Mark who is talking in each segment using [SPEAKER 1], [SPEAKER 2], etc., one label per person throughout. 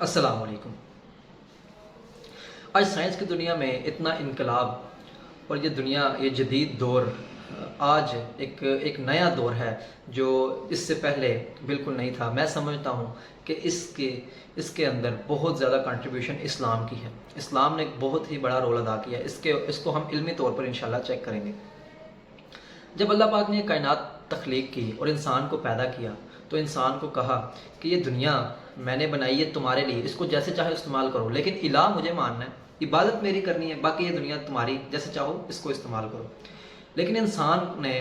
[SPEAKER 1] अस्सलाम वालेकुम। आज साइंस की दुनिया में इतना इनकलाब और ये दुनिया, ये जदीद दौर आज एक नया दौर है जो इससे पहले बिल्कुल नहीं था। मैं समझता हूँ कि इसके अंदर बहुत ज़्यादा कंट्रीब्यूशन इस्लाम की है। इस्लाम ने एक बहुत ही बड़ा रोल अदा किया। इसको हम इल्मी तौर पर इंशाल्लाह चेक करेंगे। जब अल्लाह पाक ने कायनात तख्लीक की और इंसान को पैदा किया तो इंसान को कहा कि ये दुनिया मैंने बनाई है तुम्हारे लिए, इसको जैसे चाहे इस्तेमाल करो, लेकिन इलाह मुझे मानना है, इबादत मेरी करनी है, बाकी ये दुनिया तुम्हारी, जैसे चाहो इसको इस्तेमाल करो। लेकिन इंसान ने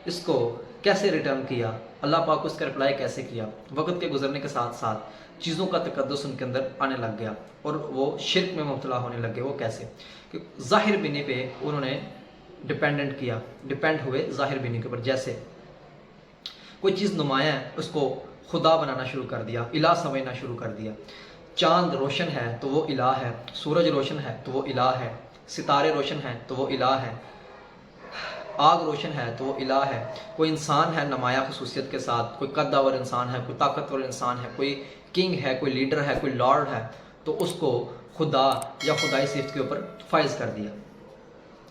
[SPEAKER 1] इसको कैसे रिटर्न किया, अल्लाह पाक को इसका रिप्लाई कैसे किया? वक्त के गुजरने के साथ साथ चीज़ों का तकद्दुस उनके अंदर आने लग गया और वो शिर्क में मुब्तला होने लग गए। वो कैसे कि ज़ाहिर बिनी पे उन्होंने डिपेंड हुए ज़ाहिर बिनी के ऊपर। जैसे कोई चीज़ नुमाया है उसको खुदा बनाना शुरू कर दिया, इलाह समझना शुरू कर दिया। चांद रोशन है तो वो इलाह है, सूरज रोशन है तो वो इलाह है, सितारे रोशन हैं तो वो इलाह है, आग रोशन है तो वो इलाह है। कोई इंसान है नुमाया खसूसियत के साथ, कोई कद्दावर इंसान है, कोई ताकतवर इंसान है, कोई किंग है, कोई लीडर है, कोई लॉर्ड है, तो उसको खुदा या खुदाई सिफ्त के ऊपर फाइज कर दिया।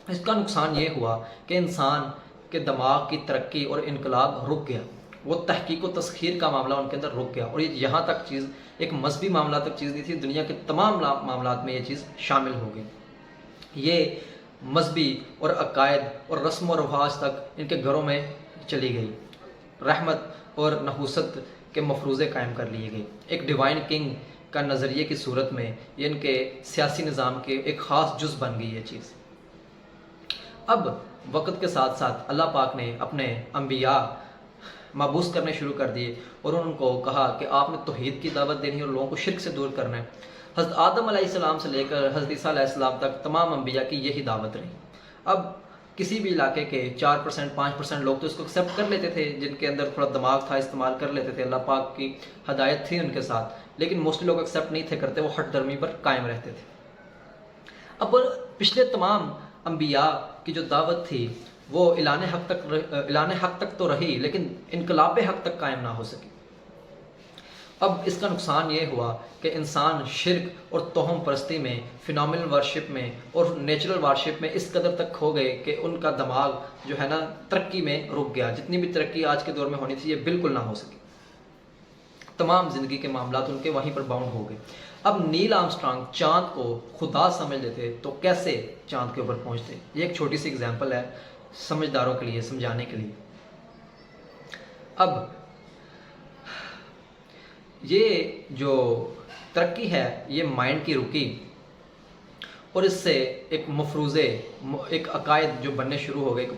[SPEAKER 1] इसका नुकसान ये हुआ कि इंसान के दिमाग की तरक्की और इनकलाब रुक गया। वो तहकीक व तस्खीर का मामला उनके अंदर रुक गया और ये यहाँ तक चीज़ एक मजहबी मामला तक चीज़ नहीं थी, दुनिया के तमाम मामलात में ये चीज़ शामिल हो गई। ये मजहबी और अकायद और रस्म व रवाज तक इनके घरों में चली गई। रहमत और नहूसत के मफरूज़े कायम कर लिए गए। एक डिवाइन किंग का नज़रिए की सूरत में ये इनके सियासी निज़ाम के एक ख़ास जुज़ बन गई ये चीज़। अब वक्त के साथ साथ अल्लाह पाक ने अपने अंबिया मबूस करने शुरू कर दिए और उनको कहा कि आपने तौहीद की दावत देनी है और लोगों को शिर्क से दूर करना है। हज़रत आदम अलैहिस्सलाम से लेकर हज़रत ईसा अलैहिस्सलाम तक तमाम अंबिया की यही दावत रही। अब किसी भी इलाके के 4% 5% लोग तो इसको एक्सेप्ट कर लेते थे, जिनके अंदर थोड़ा दिमाग था, इस्तेमाल कर लेते थे, अल्लाह पाक की हदायत थी उनके साथ, लेकिन मोस्टली लोग एक्सेप्ट नहीं थे करते, वो हट धर्मी पर कायम रहते थे। अब पिछले तमाम अंबिया की जो दावत थी वो इलाने हक तक तो रही, लेकिन इनकलाब हक तक कायम ना हो सकी। अब इसका नुकसान ये हुआ कि इंसान शिर्क और तोहम परस्ती में, फिनोमिनल वर्शिप में और नेचुरल वर्शिप में इस कदर तक खो गए कि उनका दिमाग जो है ना तरक्की में रुक गया। जितनी भी तरक्की आज के दौर में होनी थी ये बिल्कुल ना हो सकी। तमाम ज़िंदगी के मामला उनके वहीं पर बाउंड हो गए। अब नील आर्मस्ट्रांग चांद को खुदा समझ लेते तो कैसे चांद के ऊपर पहुंचते? ये एक छोटी सी एग्जांपल है समझदारों के लिए, समझाने के लिए। अब ये जो तरक्की है ये माइंड की रुकी और इससे एक मफरूज़े, एक अकायद जो बनने शुरू हो गए।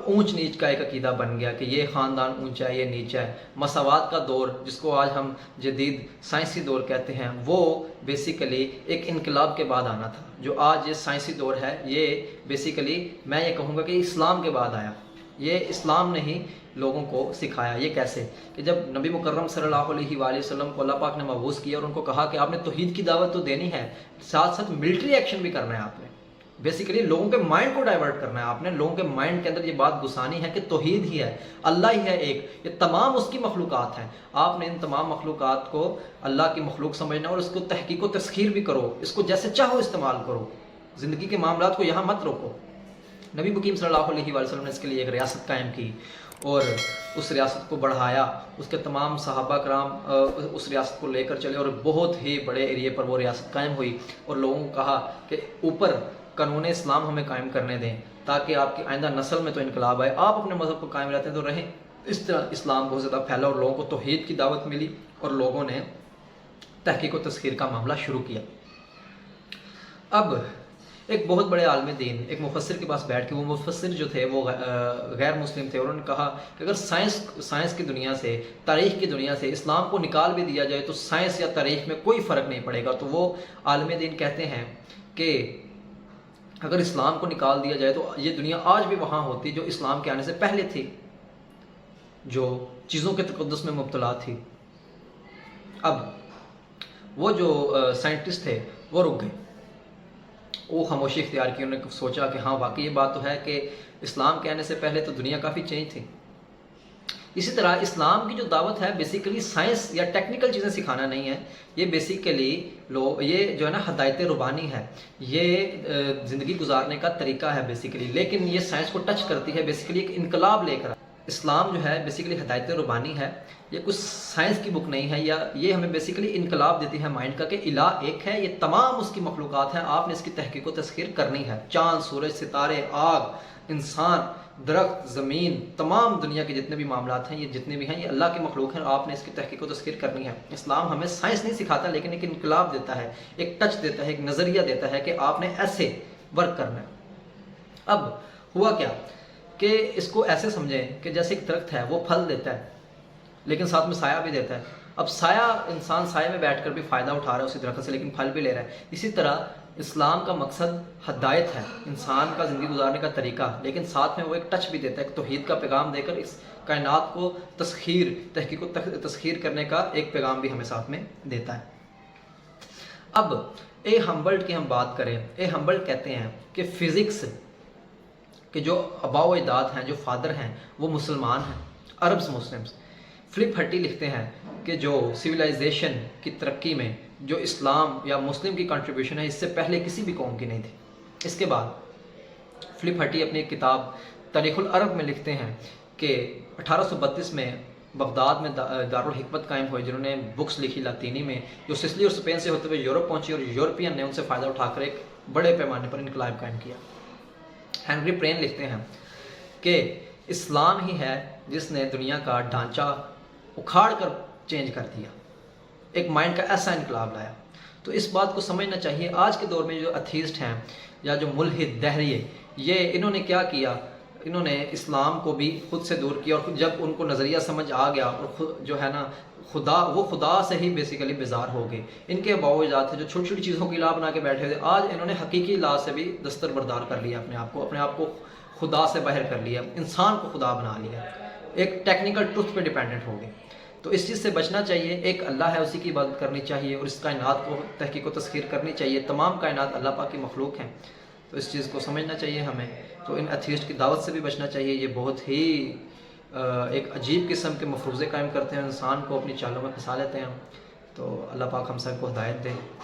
[SPEAKER 1] ऊंच नीच का एक अकीदा बन गया कि ये ख़ानदान ऊंचा है, ये नीचा है। मसावात का दौर जिसको आज हम जदीद साइंसी दौर कहते हैं, वो बेसिकली एक इनकलाब के बाद आना था। जो आज ये साइंसी दौर है ये बेसिकली मैं ये कहूँगा कि इस्लाम के बाद आया। ये इस्लाम ने ही लोगों को सिखाया। ये कैसे कि जब नबी मुकर्रम सल्लल्लाहु अलैहि वसल्लम को अल्लाह पाक ने मबूस किया और उनको कहा कि आपने तौहीद की दावत तो देनी है, साथ साथ मिलिट्री एक्शन भी करना है। आपने बेसिकली लोगों के माइंड को डाइवर्ट करना है। आपने लोगों के माइंड के अंदर ये बात घुसानी है कि तौहीद ही है, अल्लाह ही है एक, ये तमाम उसकी मखलूक़ात हैं। आपने इन तमाम मखलूक़ात को अल्लाह की मखलूक समझना और उसको तहकीक व तस्खीर भी करो, इसको जैसे चाहो इस्तेमाल करो, ज़िंदगी के मामलात को यहाँ मत रोको। नबी मुकीम सल्लल्लाहु अलैहि वसल्लम ने इसके लिए एक रियासत कायम की और उस रियासत को बढ़ाया। उसके तमाम सहाबा कराम उस रियासत को लेकर चले और बहुत ही बड़े एरिए पर वो रियासत कायम हुई और लोगों को कहा कि ऊपर कानून इस्लाम हमें कायम करने दें ताकि आपकी आइंदा नस्ल में तो इनकलाब आए, आप अपने मज़हब को कायम रहते हैं तो रहें। इस तरह इस्लाम बहुत ज़्यादा फैला और लोगों को तौहीद की दावत मिली और लोगों ने तहकीक व तस्खीर का मामला शुरू किया। अब एक बहुत बड़े आलम दीन एक मुफस्सिर के पास बैठ के, वो मुफस्सिर जो थे वो गैर मुस्लिम थे, उन्होंने कहा कि अगर साइंस की दुनिया से, तारीख़ की दुनिया से इस्लाम को निकाल भी दिया जाए तो साइंस या तारीख़ में कोई फ़र्क नहीं पड़ेगा। तो वो आलम दीन कहते हैं कि अगर इस्लाम को निकाल दिया जाए तो ये दुनिया आज भी वहाँ होती जो इस्लाम के आने से पहले थी, जो चीज़ों के तक़द्दुस में मुब्तला थी। अब वो जो साइंटिस्ट थे वो रुक गए, वो खामोशी इख्तियार की। उन्होंने सोचा कि हाँ वाकई ये बात तो है कि इस्लाम के आने से पहले तो दुनिया काफ़ी चेंज थी। اسی طرح اسلام کی جو دعوت ہے بیسیکلی سائنس یا ٹیکنیکل چیزیں سکھانا نہیں ہے، یہ بیسیکلی یہ جو ہے نا ہدایت ربانی ہے، یہ زندگی گزارنے کا طریقہ ہے بیسیکلی، لیکن یہ سائنس کو ٹچ کرتی ہے، بیسیکلی ایک انقلاب لے کر۔ اسلام جو ہے بیسیکلی ہدایت ربانی ہے، یہ کچھ سائنس کی بک نہیں ہے، یا یہ ہمیں بیسیکلی انقلاب دیتی ہے مائنڈ کا کہ الہ ایک ہے، یہ تمام اس کی مخلوقات ہیں، آپ نے اس کی تحقیق و تسخیر کرنی ہے۔ چاند، سورج، ستارے، آگ، انسان، درخت، زمین، تمام دنیا کے جتنے بھی معاملات ہیں، یہ جتنے بھی ہیں یہ اللہ کی مخلوق ہیں، اور آپ نے اس کی تحقیق و تسخیر کرنی ہے۔ اسلام ہمیں سائنس نہیں سکھاتا، لیکن ایک انقلاب دیتا ہے، ایک ٹچ دیتا ہے، ایک نظریہ دیتا ہے کہ آپ نے ایسے ورک کرنا ہے۔ اب ہوا کیا کہ اس کو ایسے سمجھیں کہ جیسے ایک درخت ہے، وہ پھل دیتا ہے لیکن ساتھ میں سایہ بھی دیتا ہے۔ اب سایہ، انسان سایہ میں بیٹھ کر بھی فائدہ اٹھا رہا ہے اسی درخت سے، لیکن پھل بھی لے رہا ہے۔ اسی طرح اسلام کا مقصد ہدایت ہے، انسان کا زندگی گزارنے کا طریقہ، لیکن ساتھ میں وہ ایک ٹچ بھی دیتا ہے، ایک توحید کا پیغام دے کر اس کائنات کو تحقیق و تسخیر کرنے کا ایک پیغام بھی ہمیں ساتھ میں دیتا ہے۔ اب اے ہمبلٹ کی ہم بات کریں، اے ہمبلٹ کہتے ہیں کہ فزکس کہ جو آباء و اجداد ہیں، جو فادر ہیں، وہ مسلمان ہیں، عربز مسلمز۔ فلپ ہٹی لکھتے ہیں کہ جو سویلائزیشن کی ترقی میں جو اسلام یا مسلم کی کنٹریبیوشن ہے، اس سے پہلے کسی بھی قوم کی نہیں تھی۔ اس کے بعد فلپ ہٹی اپنی کتاب تاریخ العرب میں لکھتے ہیں کہ 1832 میں بغداد میں دارالحکمت قائم ہوئے، جنہوں نے بکس لکھی لاطینی میں، جو سسلی اور اسپین سے ہوتے ہوئے یورپ پہنچی، اور یورپین نے ان سے فائدہ اٹھا کر ایک بڑے پیمانے پر انقلاب قائم کیا۔ ہینری پرین لکھتے ہیں کہ اسلام ہی ہے جس نے دنیا کا ڈھانچہ اکھاڑ کر چینج کر دیا، ایک مائنڈ کا ایسا انقلاب لایا۔ تو اس بات کو سمجھنا چاہیے۔ آج کے دور میں جو اتھیسٹ ہیں یا جو ملحد دہریے، یہ انہوں نے کیا کیا، انہوں نے اسلام کو بھی خود سے دور کیا، اور جب ان کو نظریہ سمجھ آ گیا اور خود جو ہے نا خدا سے ہی بیسیکلی بیزار ہو گئے۔ ان کے باؤ اجداد تھے جو چھوٹی چھوٹی چیزوں کی الہ بنا کے بیٹھے تھے، آج انہوں نے حقیقی الہ سے بھی دستربردار کر لیا، اپنے آپ کو خدا سے باہر کر لیا، انسان کو خدا بنا لیا، ایک ٹیکنیکل ٹروتھ پہ ڈیپینڈنٹ ہو گئے۔ تو اس چیز سے بچنا چاہیے، ایک اللہ ہے، اسی کی عبادت کرنی چاہیے، اور اس کائنات کو تحقیق و تسخیر کرنی چاہیے، تمام کائنات اللہ پاک کی مخلوق ہیں، تو اس چیز کو سمجھنا چاہیے ہمیں۔ تو ان ایتھیسٹ کی دعوت سے بھی بچنا چاہیے، یہ بہت ہی ایک عجیب قسم کے مفروضے قائم کرتے ہیں، انسان کو اپنی چالوں میں پھنسا لیتے ہیں۔ تو اللہ پاک ہم سب کو ہدایت دے۔